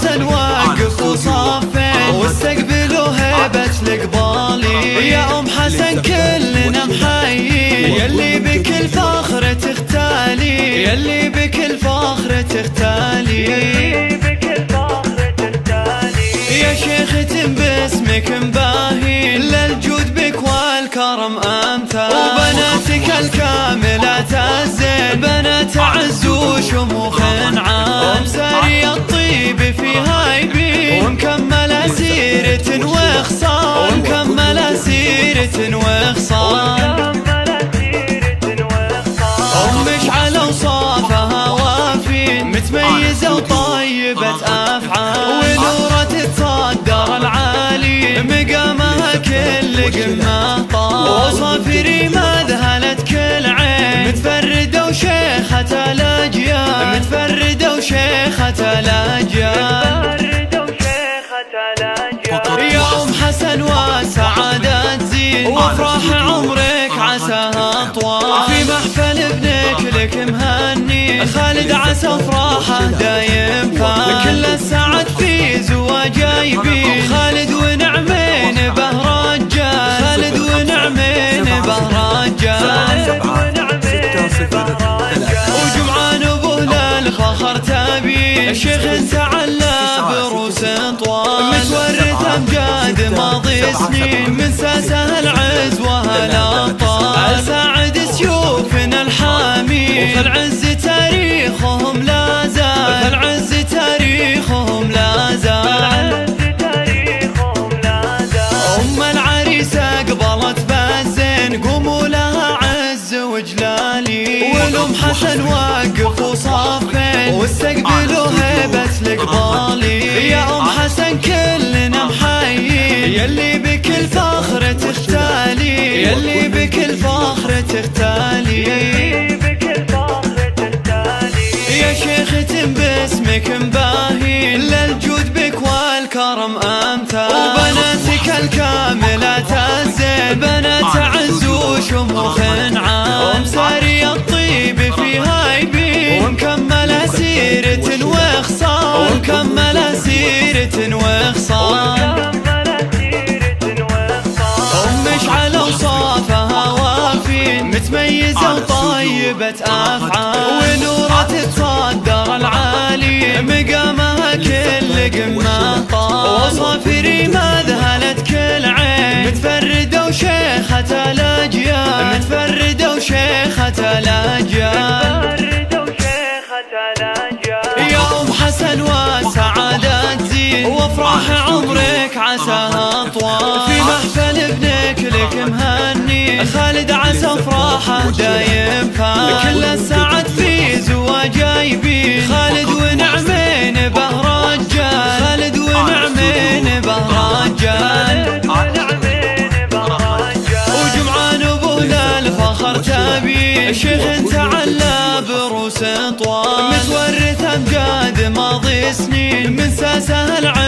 حسن وقف وصفين واستقبلوا هيبة القبالي. يا ام حسن كلنا محيين يلي بكل فخر تختالي، يلي بكل فخر تختالي، يا شيختي باسمك مباهين للجود بك والكرم امثال. وبناتك الكاملات الزين بنات عز وشموخ عام، ساري الطيب فيها يبين ومكمل سيرة وخصال، ومكمل سيرة وخصال. مشعل اوصافها وافين متميزة وطيبة افعال، ونورة تصدر العالي مقامها كل قمة طال. وصافري ما ذهلت كل عين متفردة وشيخة الاجيال، متفردة وشيخة الاجيال. يا ام حسن والسعادة تزين وافراح عمرك عساها طوال. في محفل ابنك لك مهني خالد عسى افراحه دايم فال. كل السعد في زواجه يبين خالد ونعمين به رجال، خالد ونعمين به رجال. وجمعان ابوه للفخر تبين الشيخ تعلى بروس طوال، متورث امجاد ماضي سنين من ساسه العز وهالابطال. ساعد سيوفنا الحامي وفي العز تاريخهم لا زال، في العز تاريخهم لا زال. ام العريس اقبلت بالزين قوموا لها عز وجلالي. والام حسن وقف وصفين واستقبلوا هيبة القبالي. يا ام حسن كلنا محيين يلي بكل فخر تختالي، يلي بكل فخر تختالي، يا شيختي باسمك مباهين للجود بك والكرم امثال. وبناتك الكاملات الزين بنات عز وشموخ عام، ساري الطيب فيها يبين ومكمل سيرة وخصال، ومكمل سيرة وخصال. مشعل اوصافها وافين متميزة وطيبة افعال، ونورة تصدر العالي مقامها كل قمة طال. وصافري ما ذهلت كل عين متفردة وشيخة الاجيال، متفردة وشيخة الاجيال. يا ام حسن والسعادة تزين وافراح عمرك عساها طوال. في محفل ابنك لك مهني خالد عسى افراحه دايم فال. كل السعد في زواجه يبين خالد ونعمين به رجال، خالد ونعمين به رجال. وجمعان ابوه للفخر تبين الشيخ تعلى بروس طوال، متورث امجاد ماضي سنين من ساسه العين